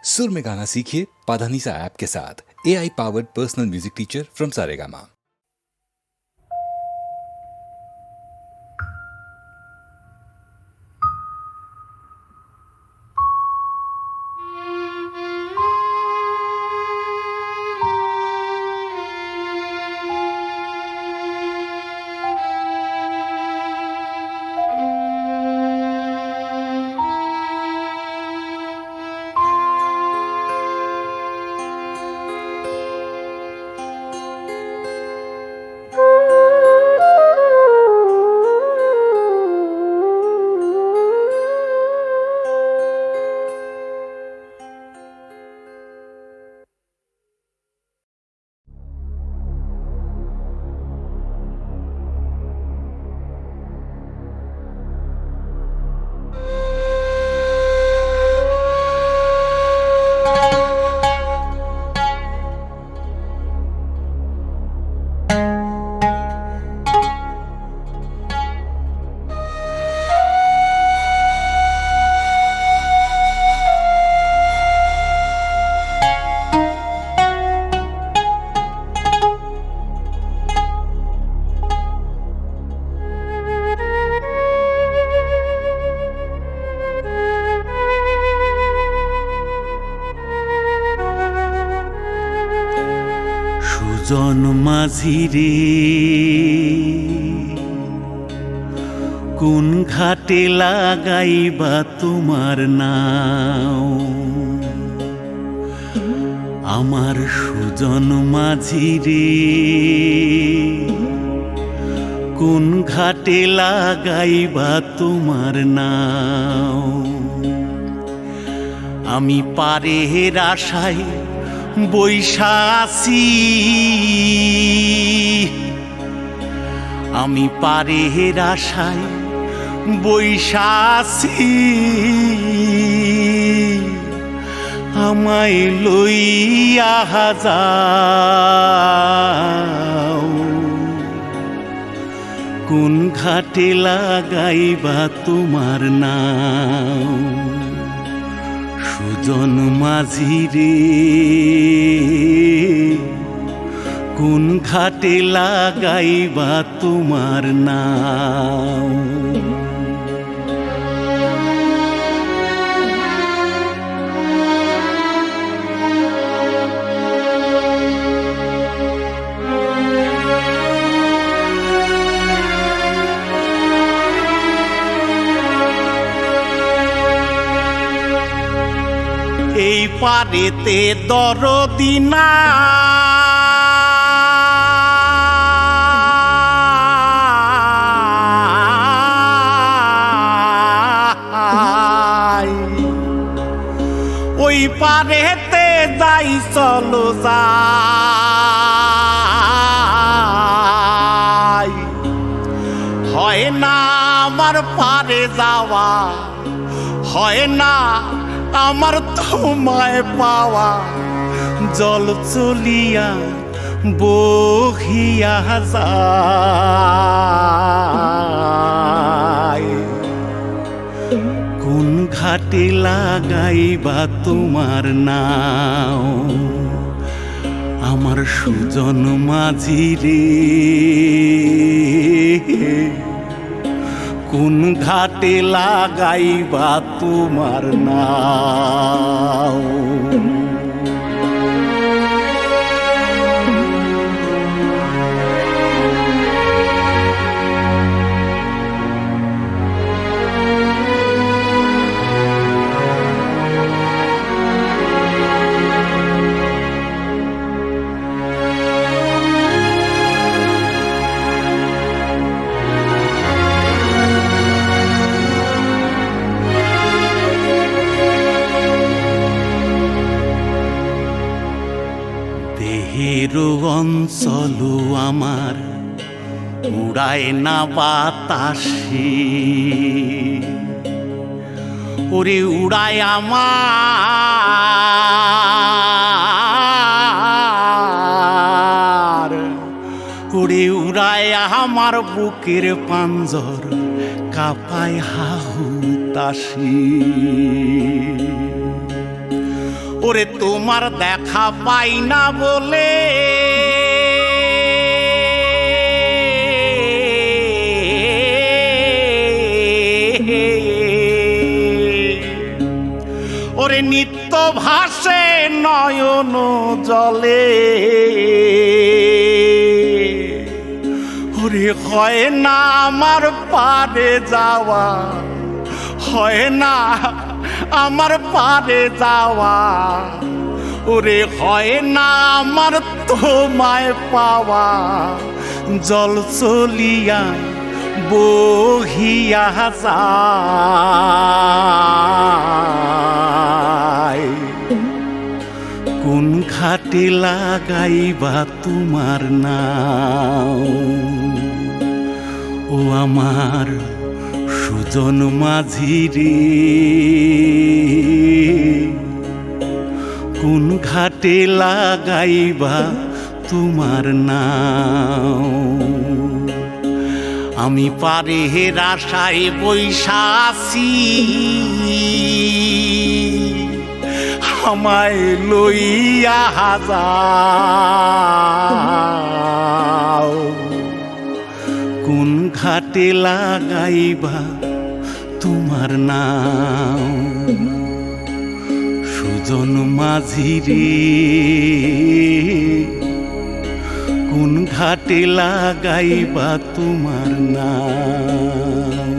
सुर में गाना सीखिए पाधानीसा ऐप के साथ। AI powered personal music teacher from Saregama. সুজন মাঝি রে কোন ঘাটে লাগাইবা তোমার নাও? আমার সুজন মাঝি রে কোন ঘাটে লাগাইবা তোমার নাও? আমি পারের আশায় বৈশা আছি, আমি পারের আশায় বৈশা আছি, আমায় লইয়া যাও। কোন ঘাটে লাগাইবা তোমার নাও? সুজন মাঝি রে কোন ঘাটে লাগাইবা তোমার নাও? এই পারেতে দরদি নাই, ওই পারেতে যাই চলো যাই। হয় না আমার পারে যাওয়া, হয় না আমার তোমায় পাওয়া, জল চলিয়া বহিয়া যায়। কোন ঘাটে লাগাইবা তোমার নাও? আমার সুজন মাঝি রে কোন ঘাটে লাগাইবা তোমার নাও? দেহের অঞ্চল আমার উড়ায় না বাতাসে, ওরে উড়ায় আমার, ওরে উড়ায় আমার বুকের পাঞ্জর, কাঁপায় হাহুতাশি। ওরে তোমার দেখা পাই না বলে ওরে নিত্য ভাসে নয়ন জলে ওরে হয় না আমার পারে যাওয়া হয় না আমার পারে যাওয়া ওরে হয় না আমার তোমায় পাওয়া জল চলিয়া বহিয়া যায় কোন ঘাটে লাগাইবা তোমার নাও ও আমার সুজন মাঝি রে কোন ঘাটে লাগাইবা তোমার নাও আমি পারে হের আশায় বৈশা আছি আমায় লইয়া যাও কোন ঘাটে লাগাইবা তোমার নাও সুজন মাঝি রে কোন ঘাটে লাগাইবা তোমার নাম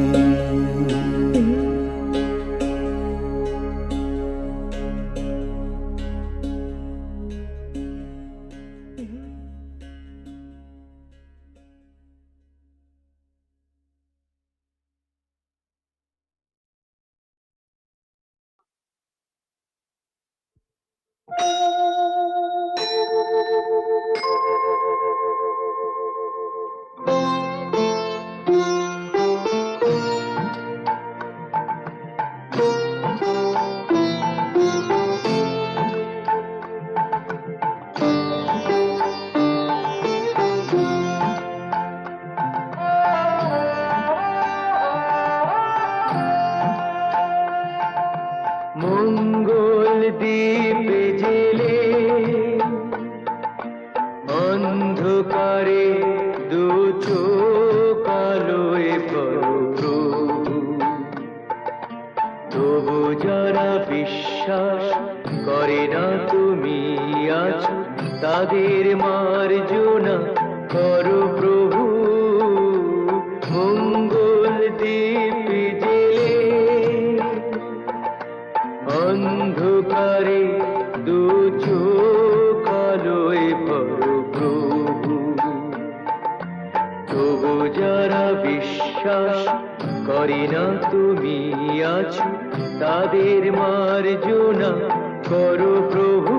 মঙ্গল দ্বীপে জেলে অন্ধকারে দু চোখ আলোয় প্রভু তবু যারা বিশ্বাস করে না তুমি আছো তাদের মার্জনা করো প্রভু মঙ্গল দ্বীপে জেলে অন্ধকারে দু চোখ আলোয় ভরো প্রভু তবু যারা বিশ্বাস করে না তুমি আছো তাদের মার্জনা করো প্রভু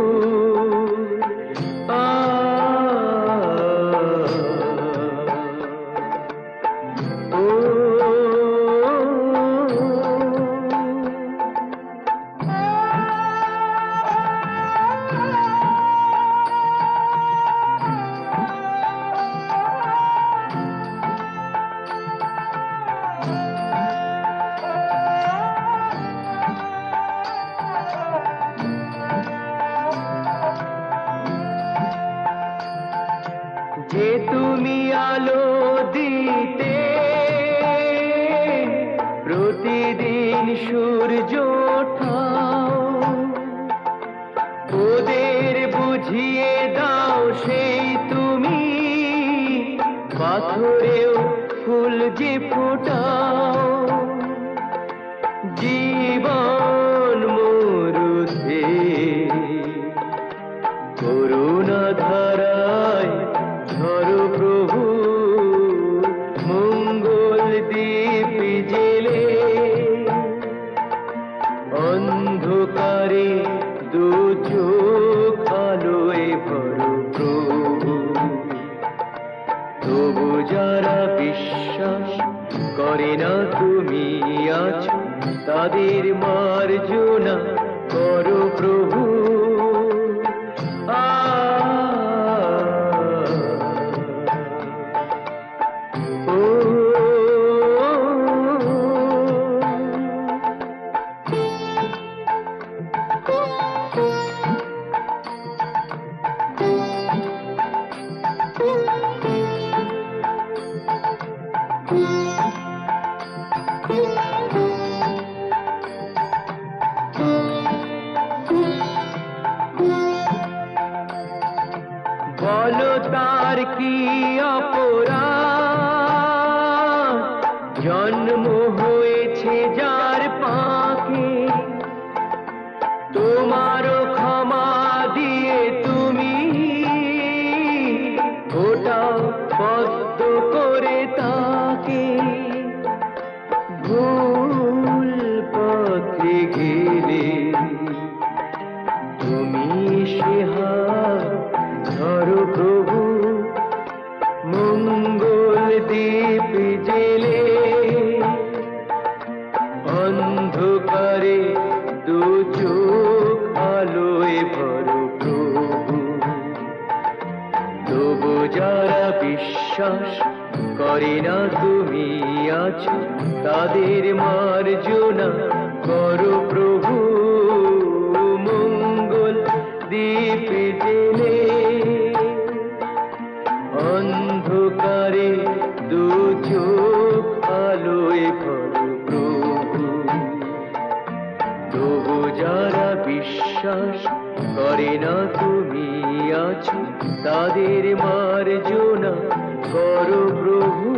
যে তুমি আলো দিতে প্রতিদিন সূর্য ওঠাও ওদের বুঝিয়ে দাও সেই তুমি পাথরেও ফুল যে ফোটাও জীবন মরুতে করুণা ধারায় ধরো প্রভু মঙ্গল দ্বীপ জেলে অন্ধকারে দু চোখ আলোয় ভরো প্রভু তবু যারা বিশ্বাস করে না তুমি আছো তাদের মার্জনা করো প্রভু কি অপরাধ, জন্ম হয়েছে যার পাকে, তোমারও ক্ষমা দিয়ে তুমি ওটাও বদ্ধ করে তাকে। ভুল পথে গেলে তুমি সে হাত ধরো প্রভু, মঙ্গল দীপ জেলে অন্ধকারে দু চোখ আলোয় ভরো প্রভু। তবু যারা বিশ্বাস করে না তুমি আছো, তাদের মার্জনা করো প্রভু, মঙ্গল দীপ জেলে অন্ধকারে দু চোখ আলোয় ভরো প্রভু। তবু যারা বিশ্বাস করে না তুমি আছো, তাদের মার্জনা করো প্রভু।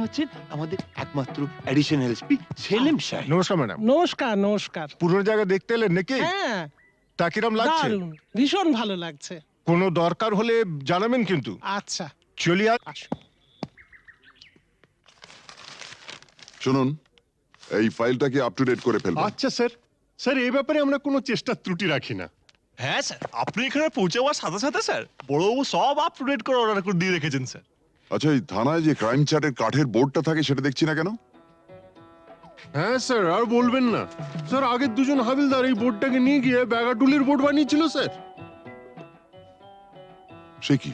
হচ্ছেন আমাদের একমাত্র অ্যাডিশনাল এসপি সেলিম সাহেব। নমস্কার ম্যাডাম। নমস্কার নমস্কার। পুরো জায়গা দেখতে এলেন নাকি? হ্যাঁ, তা কিরম লাগছে? দারুণ, ভীষণ ভালো লাগছে। কোনো দরকার হলে জানাবেন কিন্তু। আচ্ছা, চলি আর আসুন। শুনুন, এই ফাইলটাকে আপ টু ডেট করে ফেলবেন। আচ্ছা স্যার। স্যার এই ব্যাপারে আমরা কোনো চেষ্টা ত্রুটি রাখি না। হ্যাঁ স্যার, আপনি এখানে পৌঁছে যাওয়ার সাথে সাথে স্যার বড়বাবু সব আপ টু ডেট করে অর্ডার করে দিয়ে রেখেছেন স্যার। আচ্ছা, এই থানায় যে ক্রাইম চার্টের কাঠের বোর্ডটা থাকে সেটা দেখছি না কেন? হ্যাঁ স্যার, আর বলবেন না স্যার, আগের দুজন হাবিলদার এই বোর্ডটাকে নিয়ে গিয়ে ব্যাগাটুলির বোর্ড বানিয়েছিল স্যার। সে কি?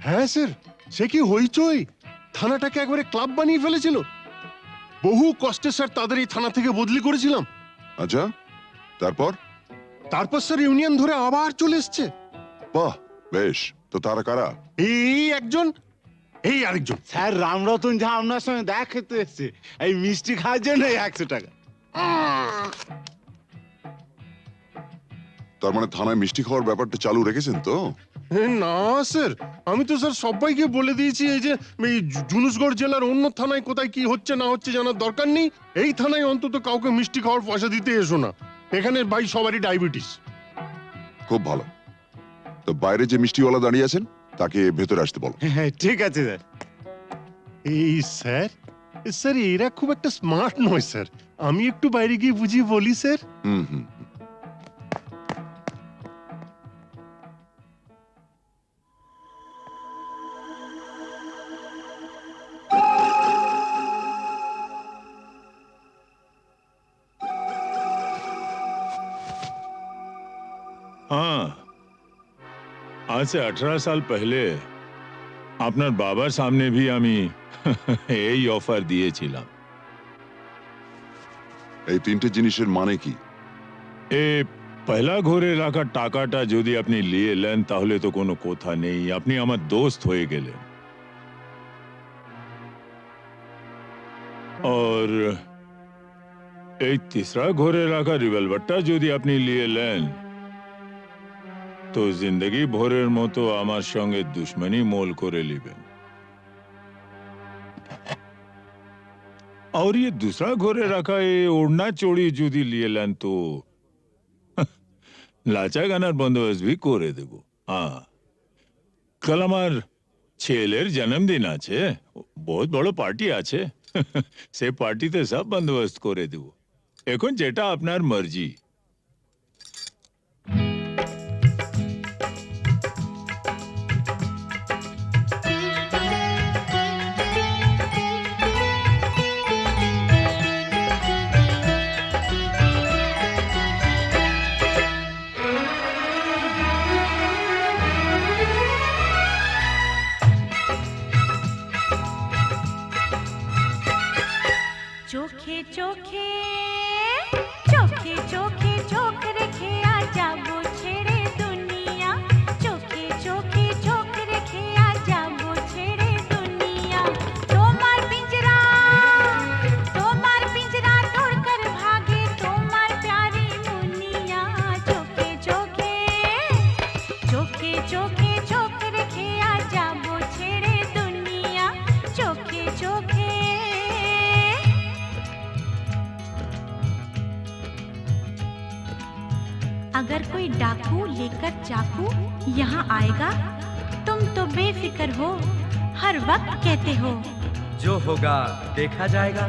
হ্যাঁ স্যার, সে কি হইচই, থানাটাকে একবারে ক্লাব বানিয়ে ফেলেছিল। বহু কষ্টে স্যার তাদের এই থানা থেকে বদলি করেছিলাম। আচ্ছা, তারপর? তারপর স্যার ইউনিয়ন ধরে আবার চলে এসছে। বাহ, বেশ। তো তারা কারা? এই একজন, এই আরেকজন। স্যার রামরতন ঝা আপনার সঙ্গে দেখা খেতে এসছে এই মিষ্টি খাওয়ার জন্য 100 টাকা। তার মানে থানায় মিষ্টি খাওয়ার ব্যাপারটা চালু রেখেছেন তো? না স্যার, আমি তো স্যার সবাইকে বলে দিয়েছি এই যে এই জুনুসগড় জেলার অন্য থানায় কোথায় কি হচ্ছে না হচ্ছে জানার দরকার নেই। এই থানায় অন্তত কাউকে মিষ্টি খাওয়ার পয়সা দিতে এসো না। এখানে ভাই সবারই ডায়াবেটিস। খুব ভালো। তো বাইরে যে মিষ্টিওয়ালা দাঁড়িয়ে আছেন তাকে ভেতরে আসতে বলো। হ্যাঁ ঠিক আছে স্যার। এই স্যার, স্যার এরা খুব একটা স্মার্ট নয় স্যার, আমি একটু বাইরে গিয়ে বুঝিয়ে বলি স্যার। হুম হুম। हाँ, आज से 18 साल पहले আপনার বাবার সামনে भी আমি এই অফার দিয়েছিলাম। এই তিনটে জিনিসের মানে কি? এ পয়লা ঘরে রাখা টাকাটা যদি আপনি নিয়ে নেন তাহলে তো কোনো কথা নেই, আপনি আমার দোস্ত হয়ে গেলেন। और এই तीसरा ঘরে রাখা রিভলভারটা যদি আপনি নিয়ে নেন তো জিন্দগি ভরের মতো আমার সঙ্গে দুশ্মনী মোল করে নেবেন। और ये दूसरा घरे रखा ये ओढ़ना चोड़ी जुदी लिए लेन तो लाचा गानार बंदोबस्त भी करे देबो। हाँ, कल আমার ছেলের জন্মদিন আছে, বহুত বড় পার্টি আছে, সে পার্টিতে সব বন্দোবস্ত করে দেব। এখন যেটা আপনার মর্জি। চোখে চোখে চোখে চোখে চোখ রেখে আজ যাবো ছেড়ে দুনিয়া, চোখে চোখে চোখ রেখে আজ যাবো ছেড়ে দুনিয়া। তোমার পিঞ্জরা তোড় কর ভাগে তোমার প্যারি মুনিয়া, চোখে চোখে চোখে চোখে চোখ রেখে আজ যাবো ছেড়ে দুনিয়া, চোখে চোখে। अगर कोई डाकू लेकर चाकू यहाँ आएगा तुम तो बेफिक्र हो, हर वक्त कहते हो जो होगा देखा जाएगा।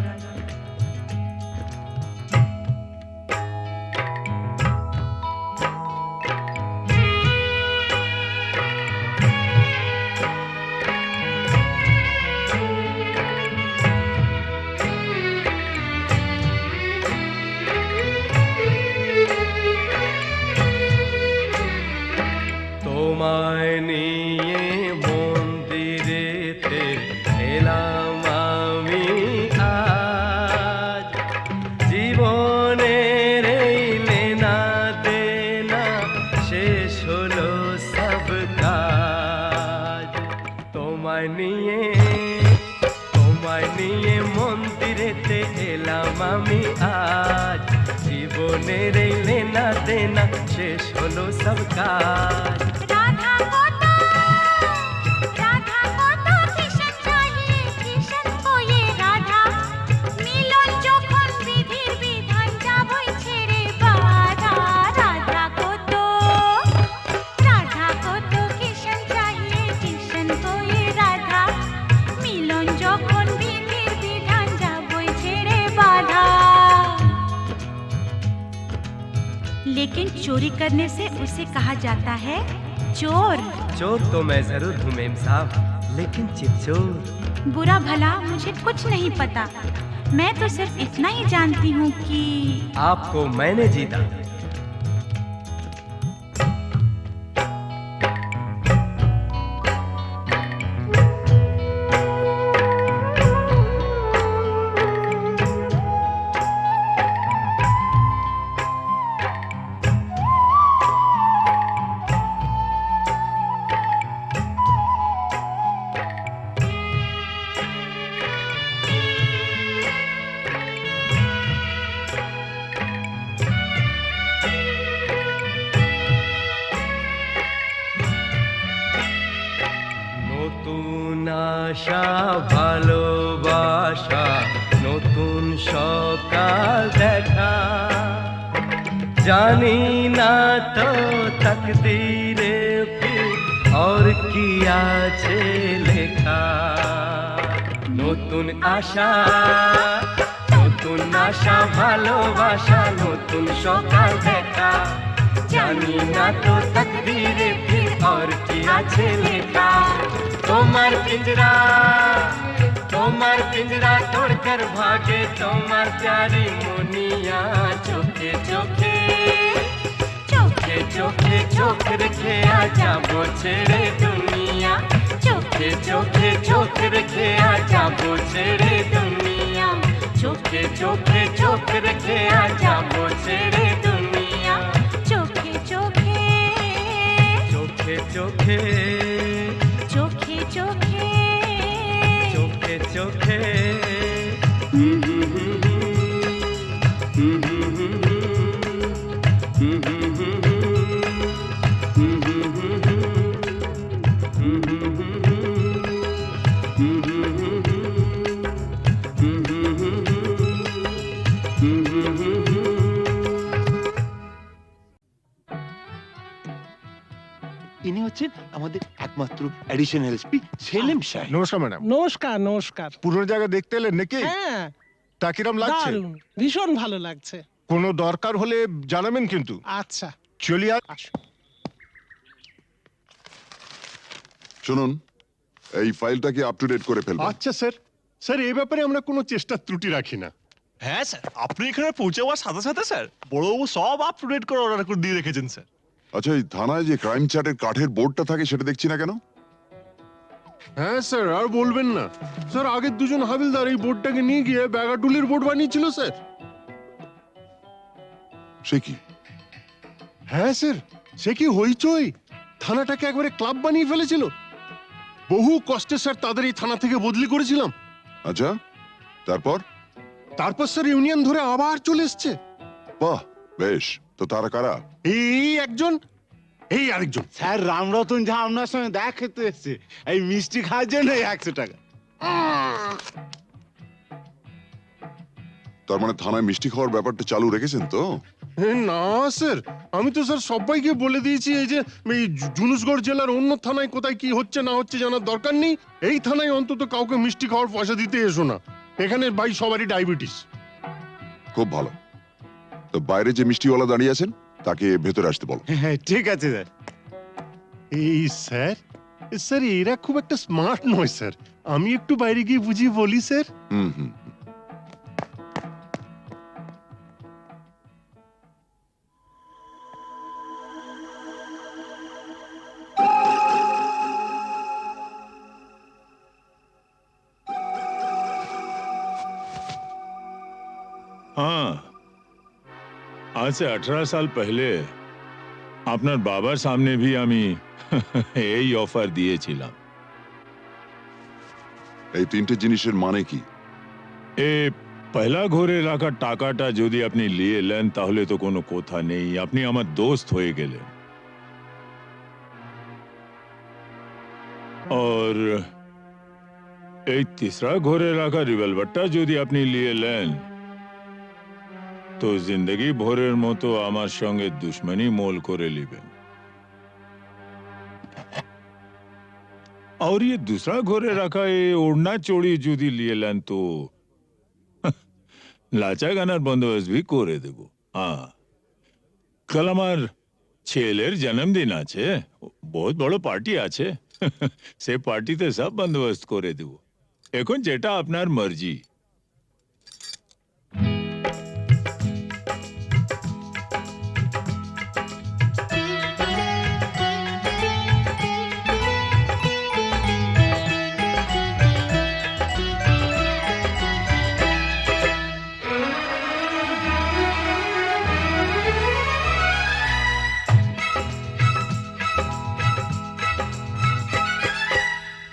তোমায় নিয়ে মন্দিরেতে এলাম আমি আজ, জীবনের এই লেনা দেনা শেষ হলো সব কাজ। তোমায় নিয়ে মন্দিরেতে এলাম আমি আজ, জীবনের এই লেনা দেনা শেষ হলো সব কাজ। राधा को तो किशन चाहिए किशन लेकिन चोरी करने से उसे कहा जाता है चोर। चोर तो मैं जरूर हूँ मेम साहब, लेकिन चिपचोर। बुरा भला मुझे कुछ नहीं पता, मैं तो सिर्फ इतना ही जानती हूँ कि आपको मैंने जीता। নতুন আশা ভালোবাসা, নতুন সকাল দেখা, জানি না তো তকদীরে ফির और কি আছে লেখা। নতুন আশা, নতুন আশা ভালোবাসা, নতুন সকাল দেখা, জানি না তো তকদীরে ফির और কি আছে লেখা। তোমার পিঞ্জরা, তোমার পিঞ্জরা তোড়কর ভাগে তোমার প্যারি মুনিয়া, চোখে চোখে চোখে চোখে চোখ রেখে আ যাবো ছেড়ে দুনিয়া, চোখে চোখে চোখ রেখে আ যাবো ছেড়ে দুনিয়া, চোখে চোখে চোখ রেখে আ যাবো ছেড়ে দুনিয়া, চোখে চোখে চোখে চোখে চোখে চোখে চোখে চোখে। ইনি হচ্ছেন আমাদের একমাত্র অ্যাডিশনাল এসপি সেলিম সাহেব। নমস্কার ম্যাডাম। নমস্কার নমস্কার। পুরনো জায়গা দেখতে এলেন নাকি? হ্যাঁ, তা কিরম লাগছে? দারুণ, ভীষণ ভালো লাগছে। কোনো দরকার হলে জানাবেন কিন্তু। আচ্ছা, চলিয়ে আসুন। শুনুন, এই ফাইলটাকে আপ টু ডেট করে ফেলবেন। আচ্ছা স্যার। স্যার এই ব্যাপারে আমরা কোনো চেষ্টার ত্রুটি রাখি না। হ্যাঁ স্যার, আপনি এখানে পৌঁছে যাওয়ার সাথে সাথে স্যার বড়বাবু সব আপ টু ডেট করে অর্ডার করে দিয়ে রেখেছেন স্যার। আচ্ছা, এই থানায় যে ক্রাইম চ্যাটের কাঠের বোর্ডটা থাকে সেটা দেখছি না কেন? হ্যাঁ স্যার, আর বলবেন না স্যার, আগের দুজন হাবিলদার এই বোর্ডটাকে নিয়ে গিয়ে ব্যাগাটুলির বোর্ড বানিয়েছিল স্যার। সে কি? হ্যাঁ স্যার, সে কি হইচই, থানাটাকে একবারে ক্লাব বানিয়ে ফেলেছিল। বহু কষ্টে স্যার তাদের এই থানা থেকে বদলি করেছিলাম। আচ্ছা, তারপর? তারপর স্যার ইউনিয়ন ধরে আবার চলে এসছে। বাহ, বেশ। তো তারা কারা? এই একজন, এই আরেকজন। স্যার রামরতন ঝা আপনার সঙ্গে দেখা খেতে এসছে এই মিষ্টি খাওয়ার জন্য 100 টাকা। তার মানে থানায় মিষ্টি খাওয়ার ব্যাপারটা চালু রেখেছেন তো? না স্যার, আমি তো স্যার সবাইকে বলে দিয়েছি এই যে এই জুনুসগড় জেলার অন্য থানায় কোথায় কি হচ্ছে না হচ্ছে জানার দরকার নেই। এই থানায় অন্তত কাউকে মিষ্টি খাওয়ার পয়সা দিতে এসো না। এখানে ভাই সবারই ডায়াবেটিস। খুব ভালো। তো বাইরে যে মিষ্টিওয়ালা দাঁড়িয়ে আছেন তাকে ভেতরে আসতে বলো। হ্যাঁ ঠিক আছে স্যার। এই স্যার, স্যার এরা খুব একটা স্মার্ট নয় স্যার, আমি একটু বাইরে গিয়ে বুঝিয়ে বলি স্যার। হুম হুম। हाँ, आज से 18 साल पहले আপনার বাবার সামনে भी আমি এই অফার দিয়েছিলাম। এই তিনটে জিনিসের মানে কি? এ পয়লা ঘরে রাখা টাকাটা যদি আপনি নিয়ে নেন তাহলে তো কোনো কথা নেই, আপনি আমার দোস্ত হয়ে গেলেন। और এই तीसरा ঘরে রাখা রিভলভারটা যদি আপনি নিয়ে নেন তো জিন্দগি ভরের মতো আমার সঙ্গে দুশ্মনী মোল করে নেবেন। और ये दूसरा घरे रखा ये ओढ़ना चोड़ी যদি নিয়ে নেন তো লাচা গানার বন্দোবস্ত भी করে দেব। হ্যাঁ, কাল আমার ছেলের জন্মদিন আছে, বহুত বড় পার্টি আছে। সে পার্টিতে সব বন্দোবস্ত করে দেব। এখন যেটা আপনার মর্জি।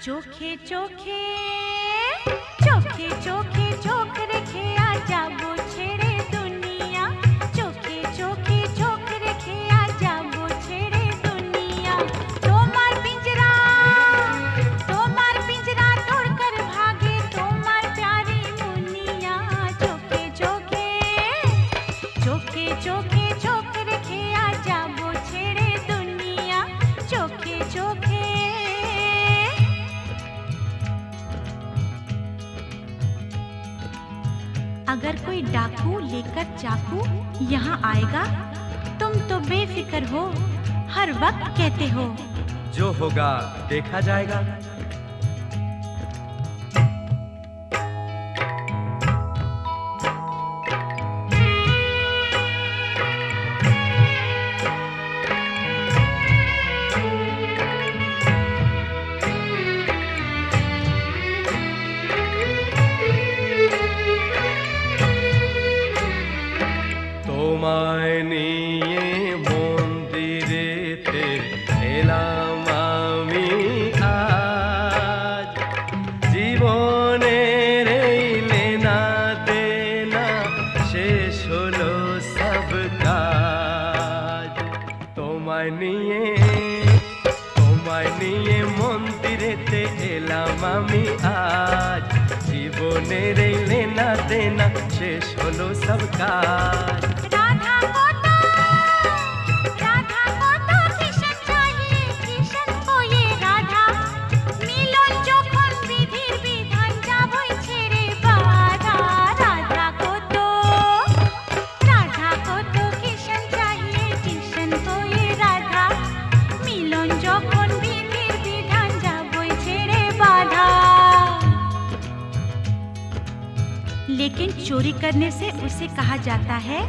চোখে চোখে চোখে চোখে চোখ রেখে আজ যাবো ছেড়ে দুনিয়া, চোখে চোখে চোখ রেখে আজ যাবো ছেড়ে দুনিয়া। তোমার পিंजरा तोड़कर भागे তোমার प्यारी मुनिया, চোখে চোখে চোখে চোখে চোখ রেখে আজ যাবো ছেড়ে দুনিয়া, চোখে চোখে। अगर कोई डाकू लेकर चाकू यहाँ आएगा, तुम तो बेफिक्र हो, हर वक्त कहते हो जो होगा देखा जाएगा। তোমায় নিয়ে মন্দিরেতে এলাম আমি আজ, জীবনের এই লেনা দেনা শেষ হলো সব কাজ। তোমায় নিয়ে মন্দিরেতে এলাম আমি আজ, জীবনের এই লেনা দেনা শেষ হলো সব কাজ। राधा को तो किशन चाहिए, किशन को ये राधा, मिलन যখন বিধির বিধান যাবই ছেড়ে বাধা। राधा को तो किशन चाहिए, किशन को ये राधा, मिलन যখন বিধির বিধান যাবই ছেড়ে বাধা। लेकिन चोरी करने से उसे कहा जाता है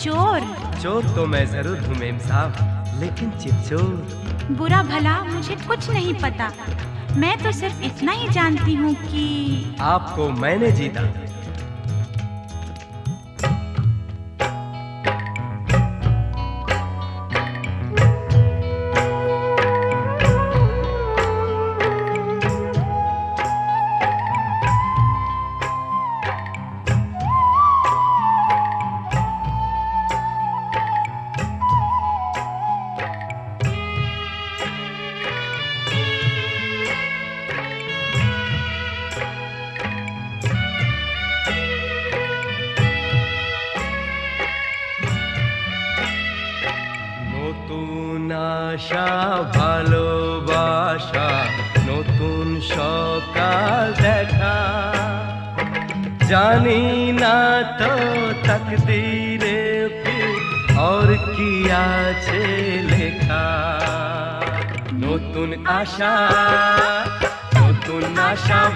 चोर। चोर तो मैं जरूर हूँ मेम साहब, लेकिन चिपचोर। बुरा भला मुझे कुछ नहीं पता, मैं तो सिर्फ इतना ही जानती हूँ कि आपको मैंने जीता। নতুন আশা ভালোবাসা, নতুন সকাল দেখা, জানি না তো তকদীরে ফির और কি আছে লেখা। নতুন আশা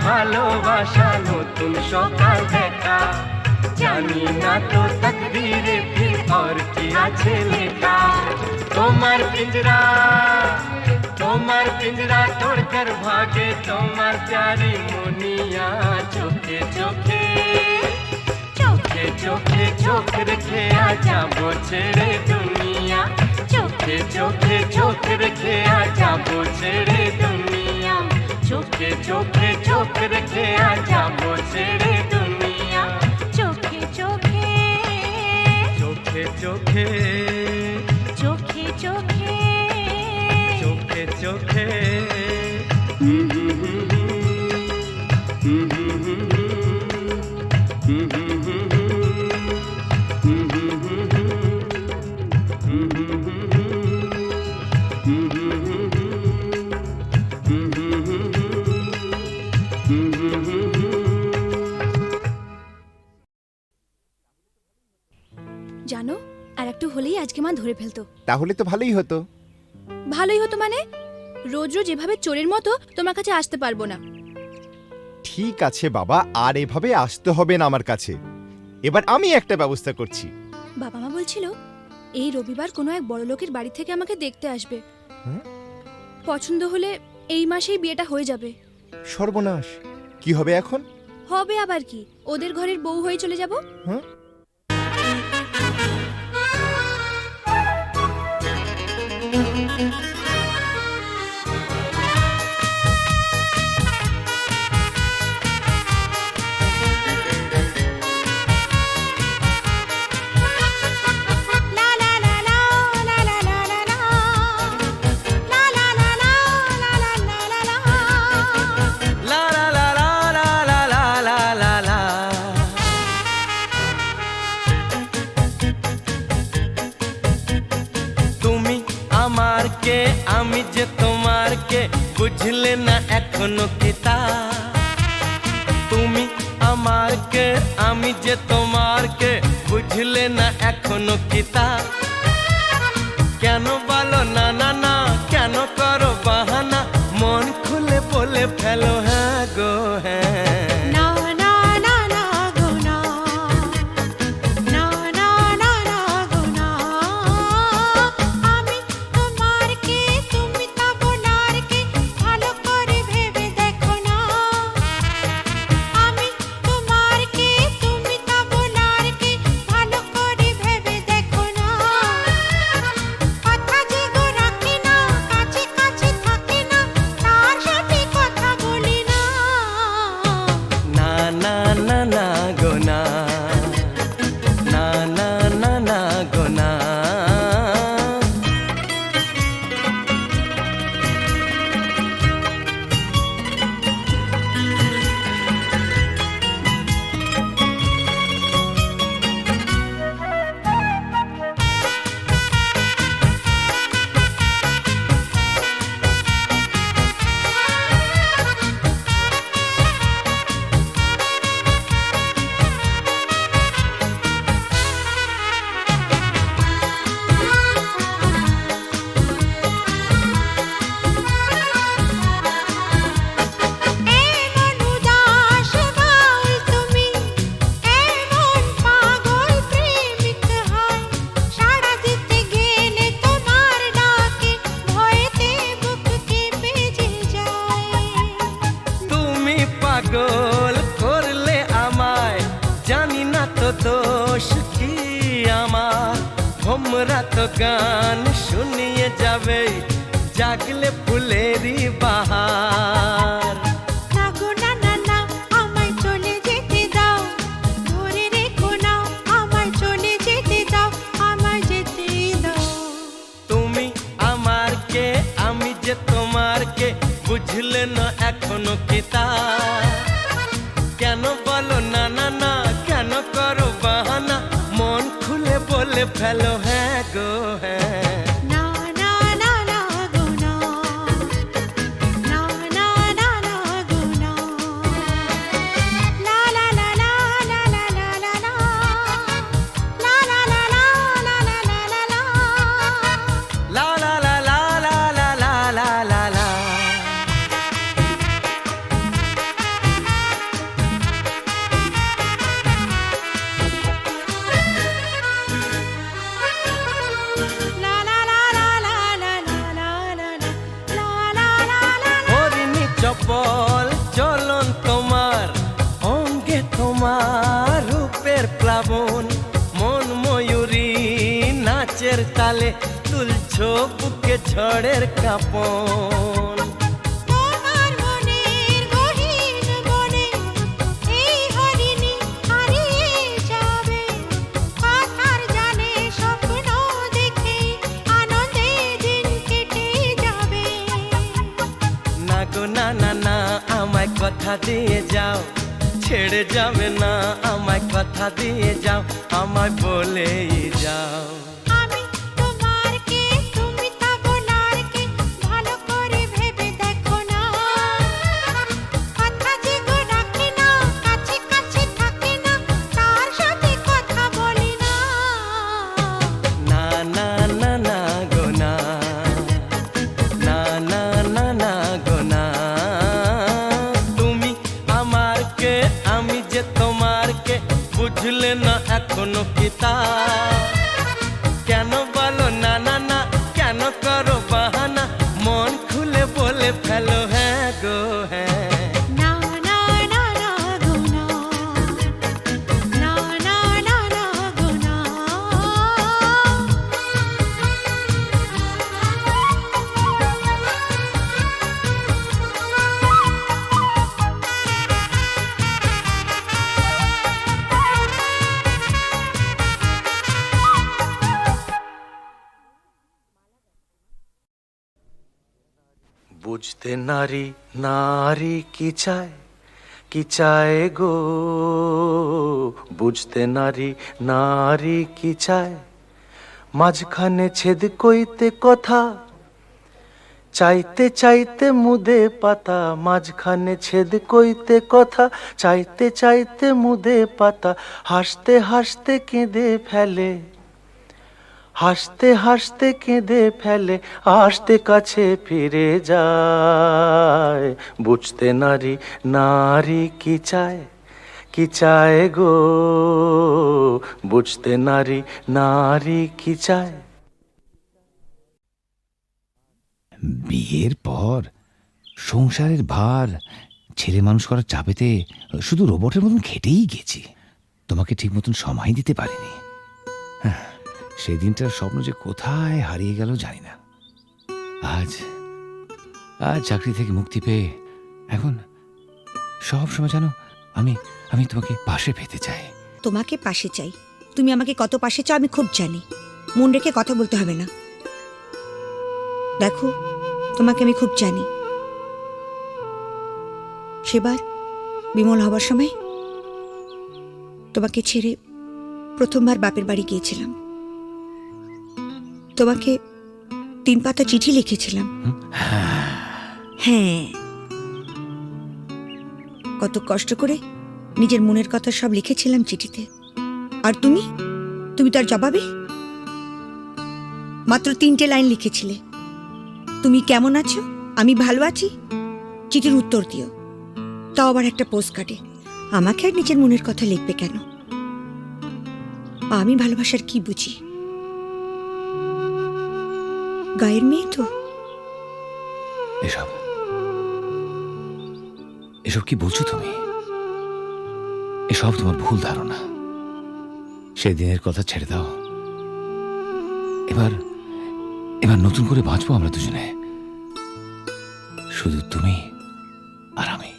ভালোবাসা, নতুন সকাল দেখা, জানি না তো তকদীরে ফির और কি আছে লেখা। তোমার পিंजरा तोड़कर भागे তোমার प्यारी मुनिया, चोखे चोखे चोखे चोखे चोख रखे आजा वो छेड़े दुनिया, चोखे चोखे चोख रखे आजा वो छेड़े दुनिया, चोखे चोखे चोख रखे आजा वो छेड़े दुनिया, चोखे चोखे चोखे चोखे चोखे चोखे चोखे चोखे। জানো আর একটু হলেই আজকে মা ধরে ফেলতো। তাহলে তো ভালোই হতো। ভালোই হতো মানে? রোজ রোজ এভাবে চোরের মতো তোমার কাছে আসতে পারবো না। ঠিক আছে বাবা, আর এভাবে আসতে হবে না আমার কাছে। এবার আমি একটা ব্যবস্থা করছি। বাবা মা বলছিল এই রবিবার কোনো এক বড় লোকের বাড়ি থেকে আমাকে দেখতে আসবে। হ্যাঁ? পছন্দ হলে এই মাসেই বিয়েটা হয়ে যাবে। সর্বনাশ, কি হবে এখন? হবে আবার কি, ওদের ঘরের বউ হয়ে চলে যাব। হ্যাঁ? তুমি আমার কে, আমি যে তোমার কে, বুঝলে না এখনো কি তা? তুমি আমার কে, আমি যে তোমার কে, বুঝলে না এখনো কি তা? কেন বলো না না না, কেন করো বাহানা, মন খুলে বলে ফেলো হ্যাঁ গো হ্যাঁ। পাগল করলে আমায়, জানি না তো দোষ কি আমার। ভোমরা তো গান শুনিয়ে যাবে, জাগলে ফুলেরই বাহার। তুমি আমার কে, আমি যে তোমার কে, বুঝলে না এখনো কি তা? কেন বলো না না না, কেন করো বাহানা, মন খুলে বলে ফেলো হ্যাঁ গো হ্যাঁ। চপল চলন তোমার, অঙ্গে তোমার রূপের প্লাবন, মন ময়ূরী নাচের তালে, তুলছো বুকে ঝড়ের কাঁপন। না না না, আমায় কথা দিয়ে যাও, ছেড়ে যাবে না, আমায় কথা দিয়ে যাও, আমায় বলেই যাও। বুঝলে না এখনো কি তা কেন বলো না না না কেন করো বাহানা মন খুলে বলে ফেলো হ্যাঁ গো হ্যাঁ না না না না গো না না না না না গো না বুঝতে নারী নারী কি চায় গো বুঝতে নারী নারী কি চায় মাঝখানে ছেদ কইতে কথা চাইতে চাইতে মুদে পাতা মাঝখানে ছেদ কইতে কথা চাইতে চাইতে মুদে পাতা হাসতে হাসতে কেঁদে ফেলে হাসতে হাসতে কেঁদে ফেলে আসতে কাছে ফিরে যায় বুঝতে নারী নারী কি চায় গো বুঝতে নারী নারী কি চায় বিয়ের পর সংসারের ভার ছেলে মানুষ করার চাপেতে শুধু রোবটের মতন খেটেই গেছি তোমাকে ঠিক মতন সময় দিতে পারিনি সেই দিনটার স্বপ্ন যে কোথায় হারিয়ে গেল জানি না আজ চাকরি থেকে মুক্তি পেয়ে এখন সব সময় জানো আমি তোমাকে পাশে পেতে চাই তোমাকে পাশে চাই তুমি আমাকে কত পাশে চাও আমি খুব জানি মন রেখে কথা বলতে হবে না দেখো তোমাকে আমি খুব জানি সেবার বিমল হবার সময় তোমাকে ছেড়ে প্রথমবার বাপের বাড়ি গিয়েছিলাম তোমাকে 3 পাতা চিঠি লিখেছিলাম হ্যাঁ কত কষ্ট করে নিজের মনের কথা সব লিখেছিলাম চিঠিতে আর তুমি তার জবাবে মাত্র 3টে লাইন লিখেছিলে তুমি কেমন আছো আমি ভালো আছি চিঠির উত্তর দিও তাও আবার একটা পোস্ট কার্ডে আমাকে আর নিজের মনের কথা লিখবে কেন আমি ভালোবাসার কি বুঝি গায়ের মেয়ে তো এসব কি বলছো তুমি এসব তোমার ভুল ধারণা সেদিনের কথা ছেড়ে দাও এবার নতুন করে বাঁচবো আমরা দুজনে শুধু তুমি আর আমি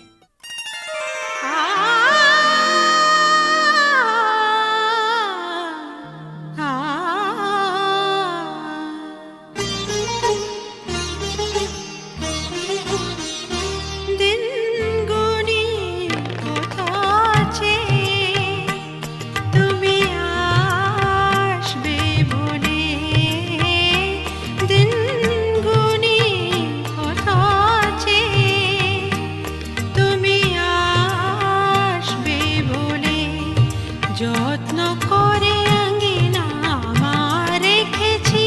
যত্ন করে আঙ্গিনা আমার রেখেছি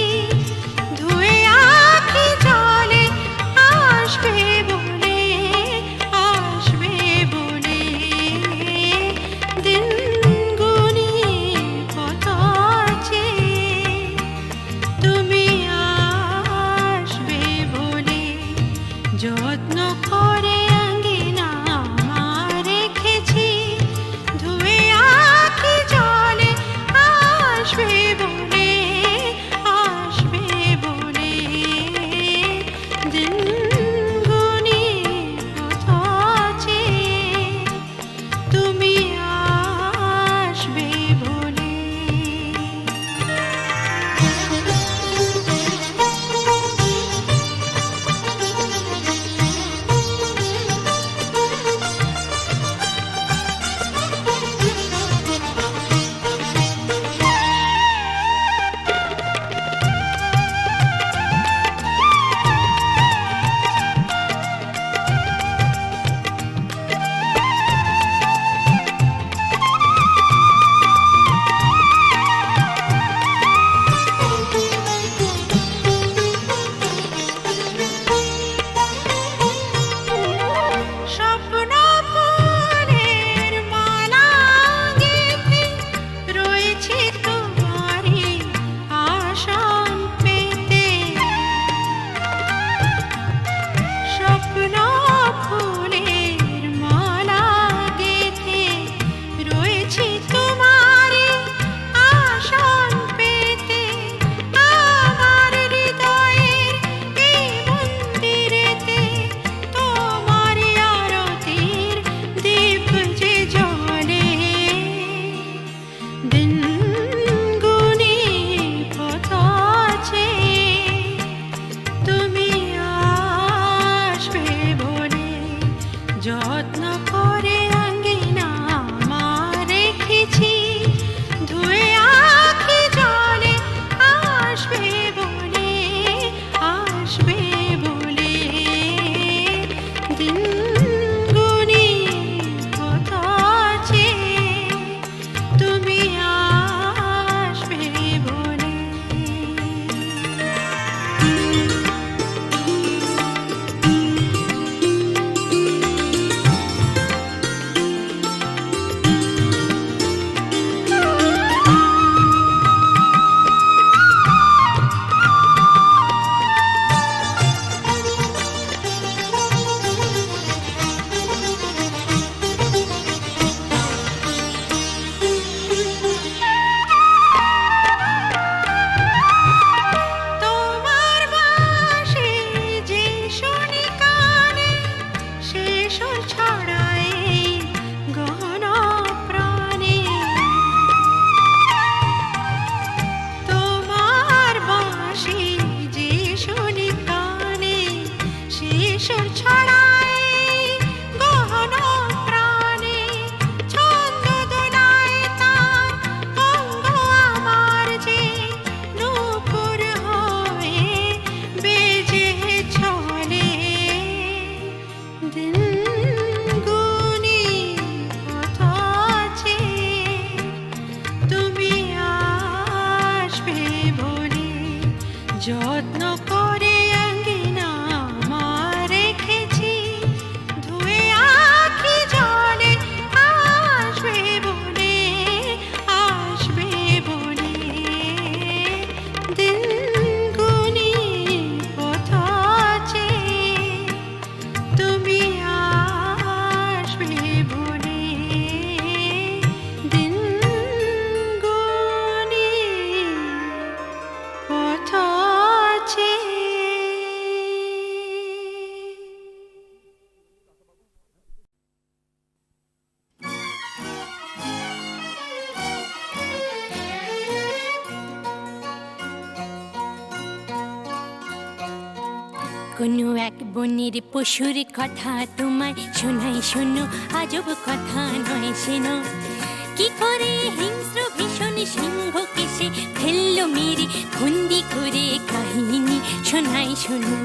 ধুয়ে আঁখি জলে আসবে বলে দিন গুনি কত আছে তুমি আসবে বলে যত্ন করে আঙ্গিনা আমার রেখেছি ধুয়ে আঁখি জলে কোনো এক বনের পশুর কথা তোমায় শোনাই, শোনো আজব কথা নয় শোনো। কি করে হিংস্র ভীষণ সিংহকে সে ফেললো মেরে বন্দি করে, কাহিনী শোনাই শোনো।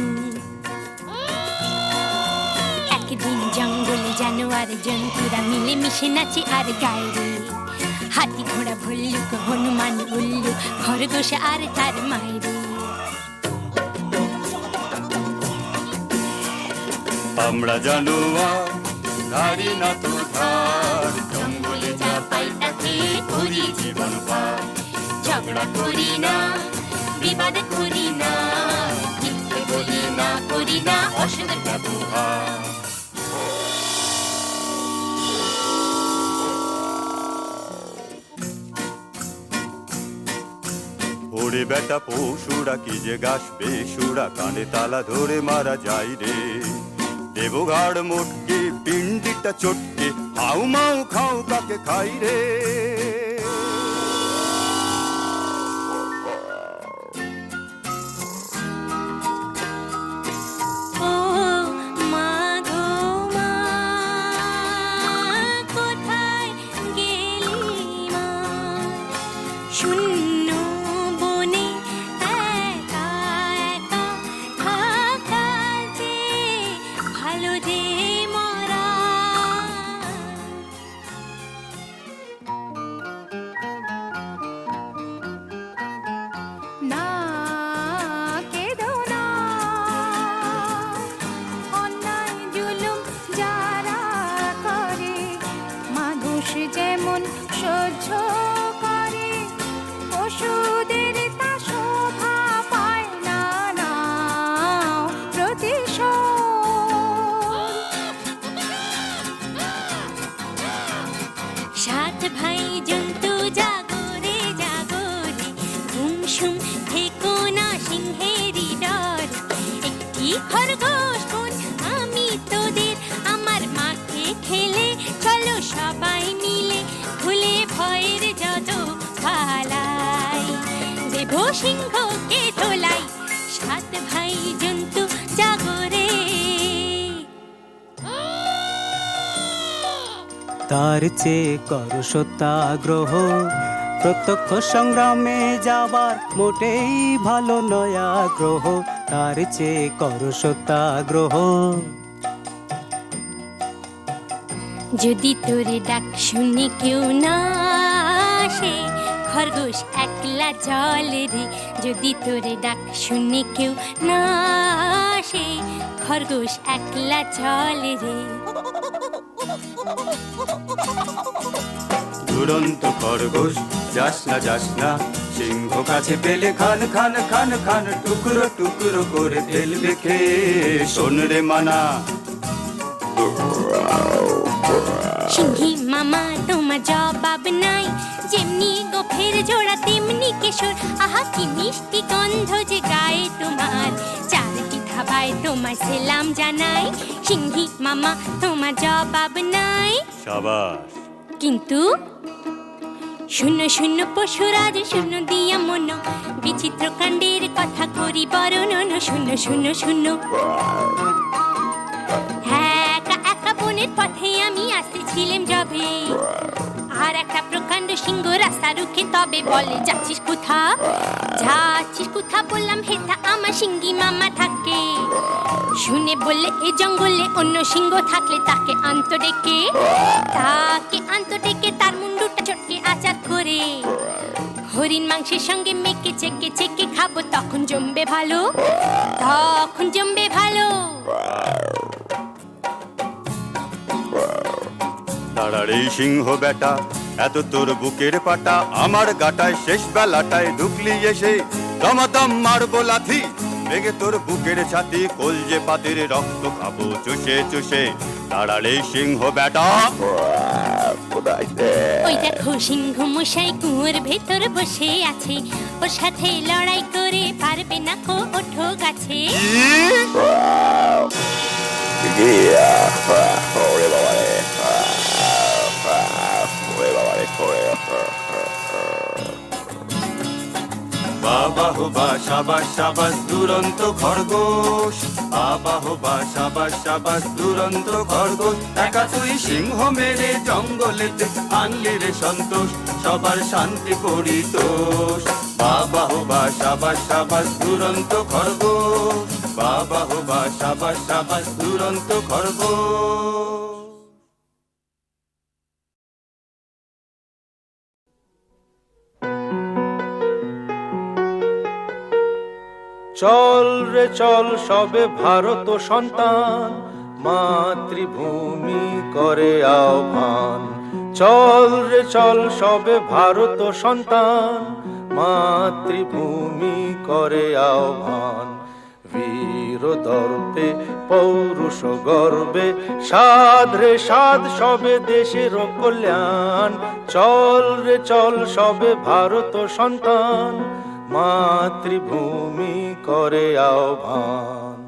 একদিন জঙ্গলে জানোয়ার জন্তুরা মিলে মিশে নাচে আর গায়ে রে। হাতি ঘোড়া ভল্লুক হনুমান উল্লু খরগোশ আর তার মায়ের। আমরা জানোয়ার ধারি না তো ধার, জঙ্গলে যা পাই তাকে করি জীবন পার। ঝগড়া করি না, বিবাদ করি না, মিথ্যে বলি না, করি না অসৎ ব্যবহার। ওরে বেটা পশুরা কি যে গাছ বেসুরা, কানে তালা ধরে মারা যায় রে। দেবগাড় মোটকে পিন্ডিটা চটকে হাউ মাউ খাও কাকে খাই রে। ও মা গো মা, কোথায় গেলি মা? শূন্য বনে একা একা থাকা যে ভালো যে মরা। না কেঁদো না, অন্যায় জুলুম যারা করে মানুষ যেমন সহ্য করে, পশুদের তা শোভা পায় না। নাও প্রতিশোধ। সাত ভাই জন্তু জাগরে জাগরে, ঘুমসুম থেকো না সিংহেরই ডর। একটি খরগোশ বোন আমি তোদের, আমার মাঠে খেলে চলো সবাই মিলে, ভুলে ভয়ের যত পালাই, দেব সিংহকে ধোলাই। সাত ভাই জন্তু জাগরে। তার চেয়ে করো সত্যাগ্রহ, প্রত্যক্ষ সংগ্রামে যাবার মোটেই ভালো নয় আগ্রহ। তার চেয়ে করো সত্যাগ্রহ। যদি তোরে ডাক শুনে কেউ না আসে, খরগোশ একলা জল রে। যদি তোরে ডাক শুনে কেউ না আসে, খরগোশ একলা জল রে। দুরন্ত খরগোশ যাস না, সিংহ কাছে পেলে খান খান খান খান, টুকরো টুকরো করে ফেলবে খেয়ে, শোন রে মানা। সিংহী মামা তোমার জবাব নাই, যেমনি গোফের জোড়া তেমনি কেশর। আহা কি মিষ্টি গন্ধ যে গায়ে তোমার, চারটি ধাবায় তোমায় সেলাম জানাই। সিংহী মামা তোমার জবাব নাই। সাবাস। কিন্তু শূন্য শূন্য পশুরাজ শূন্য দিয়া মন, বিচিত্র কাণ্ডের কথা করি বর্ণন। শূন্য শূন্য শূন্য। হ্যাঁ একা একা বনের পথে আমি আসতেছিলাম যবে, আর একটা প্রকাণ্ড সিংহ রাস্তা রুখে তবে বলে, যাচ্ছিস কোথা? যাচ্ছিস কোথা বললাম, হেথা আমার সিংহী মামা থাকে। শুনে বললে এ জঙ্গলে অন্য সিংহ থাকলে তাকে আন্ত ডেকে, তার মুন্ডুটা চটকে আচার করে, হরিণ মাংসের সঙ্গে মেখে চেকে চেকে খাবো, তখন জমবে ভালো, তখন জমবে ভালো। দাঁড়ারে সিংহ বেটা, এত তোর বুকের পাটা, আমার গাটায় শেষ বেলাটায় ঢুকলি এসে, দমাদম মারবো লাথি, ভেঙে তোর বুকের ছাতি, কলজে পাতির রক্ত খাবো চুষে চুষে। দাঁড়ারে সিংহ বেটা। ওই দেখো সিংহ মশাই কুয়োর ভেতর বসে আছে, ওর সাথে লড়াই করে পারবে না কো, ওঠো গাছে। বাবা বাবা হো বা সাবাস সাবাস দুরন্ত খরগোশ, বাবা হো বা সাবাস সাবাস দুরন্ত খরগোশ। একা তুই সিংহ মেরে জঙ্গলেতে আনলি রে সন্তোষ, সবার শান্তি পরিতোষ। বাবা হো বা সাবাস সাবাস দুরন্ত খরগোশ, বাবা হো বা সাবাস সাবাস দুরন্ত খরগোশ। চল রে চল সবে ভারত সন্তান, মাতৃভূমি করে আহ্বান। চল রে চল সবে ভারত সন্তান, মাতৃভূমি করে আহ্বান। বীর দর্পে পৌরুষ গর্বে সাধ রে সাধ সবে দেশের কল্যাণ। চল রে চল সবে ভারত সন্তান, মাতৃভূমি করে আহ্বান।